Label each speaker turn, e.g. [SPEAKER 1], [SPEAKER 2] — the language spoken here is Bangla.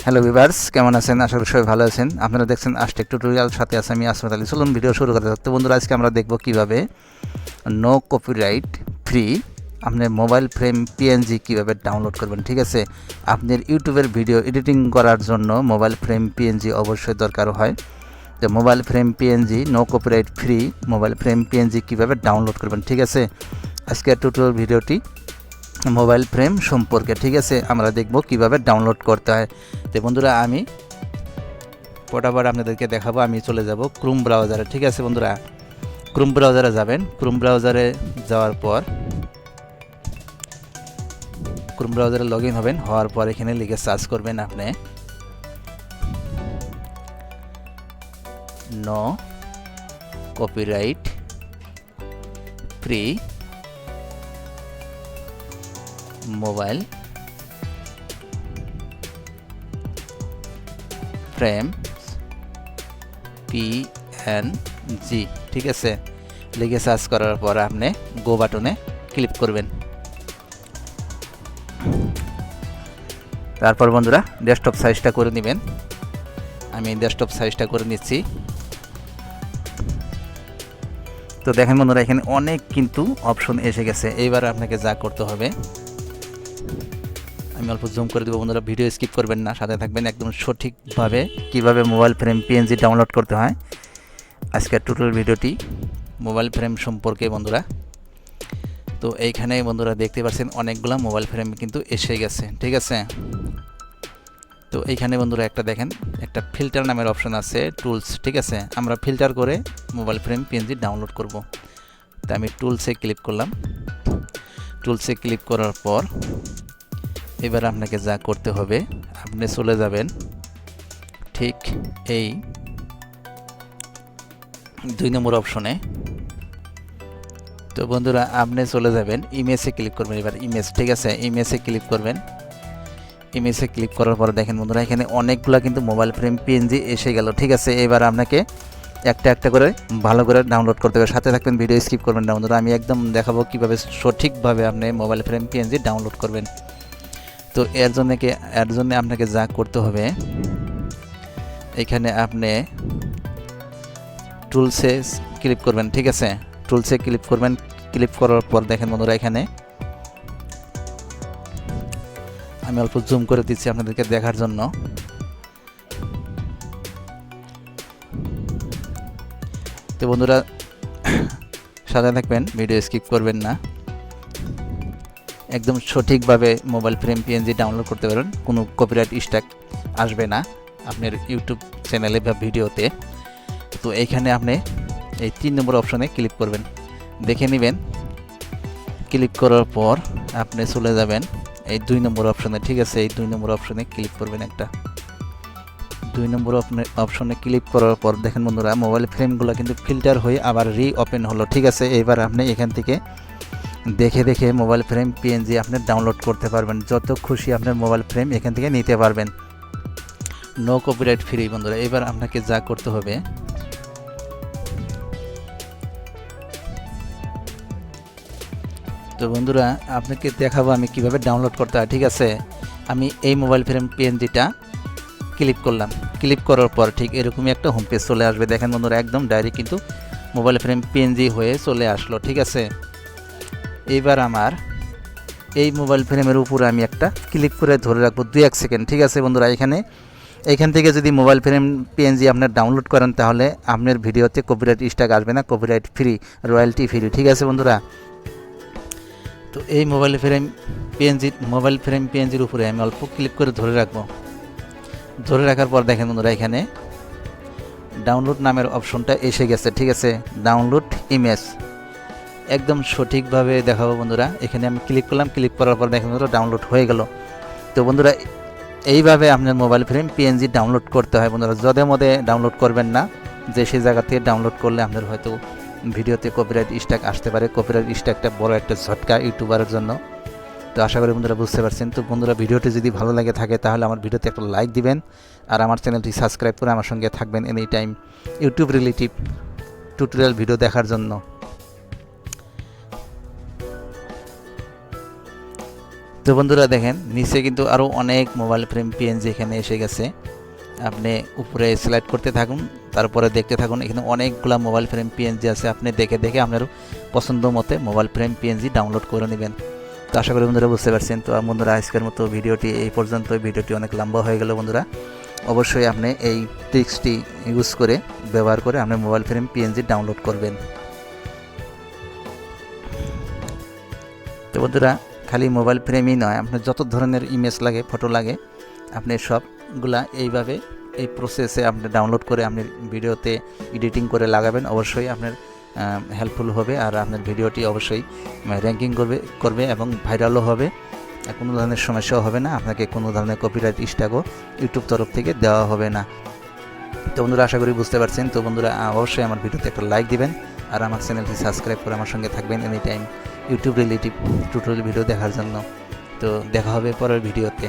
[SPEAKER 1] হ্যালো ভিউয়ার্স, কেমন আছেন? আশা করি সবাই ভালো আছেন। আপনারা দেখছেন আস্টেক টিউটোরিয়াল, সাথে আছে আমি আসমাত আলী। চলুন ভিডিও শুরু করতে থাকতে। বন্ধুরা, আজকে আমরা দেখব কিভাবে নো কপিরাইট ফ্রি আপনার মোবাইল ফ্রেম পিএনজি কিভাবে ডাউনলোড করবেন। ঠিক আছে, আপনার ইউটিউবের ভিডিও এডিটিং করার জন্য মোবাইল ফ্রেম পিএনজি অবশ্যই দরকার হয়। তো mobile frame PNG no copyright free mobile frame PNG কিভাবে ডাউনলোড করবেন। ঠিক আছে, আজকের টিউটোরিয়াল ভিডিওটি মোবাইল ফ্রেম সম্পর্কে। ঠিক আছে, আমরা দেখব কিভাবে ডাউনলোড করতে হয়। তো বন্ধুরা, আমি ফটাফট আপনাদেরকে দেখাবো। আমি চলে যাব ক্রোম ব্রাউজারে। ঠিক আছে বন্ধুরা, ক্রোম ব্রাউজারে যাবেন। ক্রোম ব্রাউজারে যাওয়ার পর ক্রোম ব্রাউজারে লগ ইন হবেন। হওয়ার পর এখানে লিখে সার্চ করবেন আপনি no copyright free mobile frame PNG. ঠিক আছে, লিখে সার্চ করার পর আপনি গো বাটনে ক্লিক করবেন। তারপর বন্ধুরা ডেস্কটপ সাইজটা করে নেবেন। আমি ডেস্কটপ সাইজটা করে নিচ্ছি। তো দেখেন বন্ধুরা, এখানে অনেক কিন্তু অপশন এসে গেছে। এইবার আপনাকে যা করতে হবে, আমি অল্প জুম করে দেবো। বন্ধুরা, ভিডিও স্কিপ করবেন না, সাথে থাকবেন একদম সঠিকভাবে কিভাবে মোবাইল ফ্রেম পিএনজি ডাউনলোড করতে হয়। আজকের টিউটোরিয়াল ভিডিওটি মোবাইল ফ্রেম সম্পর্কে বন্ধুরা। তো এইখানে বন্ধুরা দেখতে পাচ্ছেন অনেকগুলো মোবাইল ফ্রেম কিন্তু এসে গেছে। ঠিক আছে, তো এইখানে বন্ধুরা একটা দেখেন, একটা ফিল্টার নামের অপশন আছে, টুলস। ঠিক আছে, আমরা ফিল্টার করে মোবাইল ফ্রেম পিএনজি ডাউনলোড করব। তো আমি টুলসে ক্লিক করলাম। টুলসে ক্লিক করার পর এবার আপনাকে যা করতে হবে, আপনি চলে যাবেন ঠিক এই 2 নম্বর অপশনে। তো বন্ধুরা, আপনি চলে যাবেন ইমেজে ক্লিক করবেন। এবার ইমেজ। ঠিক আছে, ইমেজে ক্লিক করবেন। ইমেজে ক্লিক করার পর দেখেন বন্ধুরা, এখানে অনেকগুলো কিন্তু মোবাইল ফ্রেম পিএনজি এসে গেল। ঠিক আছে, এবার আপনাকে একটা একটা করে ভালো করে ডাউনলোড করতে হবে। সাথে থাকবেন, ভিডিও স্কিপ করবেন না বন্ধুরা। আমি একদম দেখাবো কিভাবে সঠিকভাবে আপনি মোবাইল ফ্রেম পিএনজি ডাউনলোড করবেন। তো এর জন্য আপনাকে যা করতে হবে, এখানে আপনি টুলসে ক্লিক করবেন। ঠিক আছে, টুলসে ক্লিক করবেন। ক্লিক করার পর দেখেন বন্ধুরা, এখানে আমি অল্প জুম করে দিচ্ছি আপনাদেরকে দেখার জন্য। তো বন্ধুরা, সাথে থাকবেন, ভিডিও স্কিপ করবেন না। একদম সঠিকভাবে মোবাইল ফ্রেম পিএনজি ডাউনলোড করতে পারেন, কোনো কপিরাইট স্ট্রাইক আসবে না আপনার ইউটিউব চ্যানেলে বা ভিডিওতে। তো এইখানে আপনি এই 3 নম্বর অপশনে ক্লিক করবেন, দেখে নেবেন। ক্লিক করার পর আপনি চলে যাবেন এই 2 নম্বর অপশনে। ঠিক আছে, এই 2 নম্বর অপশনে ক্লিক করবেন। একটা 2 নম্বর অপশনে ক্লিক করার পর দেখেন বন্ধুরা, মোবাইল ফ্রেমগুলো কিন্তু ফিল্টার হয়ে আবার ওপেন হলো। ঠিক আছে, এবার আপনি এখান থেকে দেখে দেখে মোবাইল ফ্রেম পিএনজি আপনি ডাউনলোড করতে পারবেন। যত খুশি আপনার মোবাইল ফ্রেম এখান থেকে নিতে পারবেন, নো কপিরাইট ফ্রি বন্ধুরা। এবার আপনাকে যা করতে হবে, তো বন্ধুরা আপনাকে দেখাবো আমি কিভাবে ডাউনলোড করতে হয়। ঠিক আছে, আমি এই মোবাইল ফ্রেম পিএনজিটা ক্লিক করলাম। ক্লিক করার পর ঠিক এরকমই একটা হোম পেজ চলে আসবে। দেখেন বন্ধুরা, একদম ডাইরেক্ট কিন্তু মোবাইল ফ্রেম পিএনজি হয়ে চলে আসলো। ঠিক আছে, এইবার আমার এই মোবাইল ফ্রেমের উপরে আমি একটা ক্লিক করে ধরে রাখবো 2-1 সেকেন্ড। ঠিক আছে বন্ধুরা, এখান থেকে যদি মোবাইল ফ্রেম পিএনজি আপনার ডাউনলোড করেন, তাহলে আপনার ভিডিওতে কপিরাইট স্ট্রাইক আসবে না, কপিরাইট ফ্রি, রয়্যালটি ফ্রি। ঠিক আছে বন্ধুরা, তো এই মোবাইল ফ্রেম পিএনজির উপরে আমি অল্প ক্লিক করে ধরে রাখবো। ধরে রাখার পর দেখেন বন্ধুরা, এখানে ডাউনলোড নামের অপশনটা এসে গেছে। ঠিক আছে, ডাউনলোড ইমেজ একদম সঠিকভাবে দেখাবো বন্ধুরা। এখানে আমি ক্লিক করলাম। ক্লিক করার পর দেখেন বন্ধুরা, ডাউনলোড হয়ে গেল। তো বন্ধুরা, এইভাবে আপনার মোবাইল ফ্রেম পিএনজি ডাউনলোড করতে হয় বন্ধুরা। যদে মদে ডাউনলোড করবেন না, যে সেই জায়গা থেকে ডাউনলোড করলে আপনার হয়তো ভিডিওতে কপিরাইট স্ট্রাইক আসতে পারে। কপিরাইট স্ট্রাইকটা বড় একটা ঝটকা ইউটিউবারের জন্য। তো আশা করি বন্ধুরা বুঝতে পারছেন। তো বন্ধুরা, ভিডিওটি যদি ভালো লাগে থাকে, তাহলে আমার ভিডিওতে একটা লাইক দিবেন, আর আমার চ্যানেলটি সাবস্ক্রাইব করে আমার সঙ্গে থাকবেন any time YouTube relative tutorial video দেখার জন্য। তো বন্ধুরা দেখেন নিচে কিন্তু আরও অনেক মোবাইল ফ্রেম পিএনজি এখানে এসে গেছে। আপনি উপরে স্লাইড করতে থাকুন, তারপরে দেখতে থাকুন, এখানে অনেকগুলো মোবাইল ফ্রেম পিএনজি আছে। আপনি দেখে দেখে আপনার পছন্দ মতে মোবাইল ফ্রেম পিএনজি ডাউনলোড করে নেবেন। তো আশা করি বন্ধুরা বুঝতে পারছেন। তো বন্ধুরা আজকের মতো ভিডিওটি এই পর্যন্ত। ভিডিওটি অনেক লম্বা হয়ে গেল বন্ধুরা। অবশ্যই আপনি এই ট্রিক্সটি ইউজ করে ব্যবহার করে আপনি মোবাইল ফ্রেম পিএনজি ডাউনলোড করবেন। তো বন্ধুরা খালি মোবাইল ফ্রেমই নয়, আপনার যত ধরনের ইমেজ লাগে, ফটো লাগে, আপনি সবগুলা এইভাবে এই প্রসেসে আপনি ডাউনলোড করে আপনি ভিডিওতে এডিটিং করে লাগাবেন। অবশ্যই আপনার হেল্পফুল হবে আর আপনার ভিডিওটি অবশ্যই র্যাঙ্কিং করবে এবং ভাইরালও হবে। কোনো ধরনের সমস্যাও হবে না, আপনাকে কোনো ধরনের কপিরাইট স্ট্রাইকও ইউটিউব তরফ থেকে দেওয়া হবে না। তো বন্ধুরা আশা করি বুঝতে পারছেন। তো বন্ধুরা অবশ্যই আমার ভিডিওতে একটা লাইক দিবেন আর আমার চ্যানেলটি সাবস্ক্রাইব করে আমার সঙ্গে থাকবেন any time YouTube relative tutorial video দেখার জন্য। তো দেখা হবে পরের ভিডিওতে।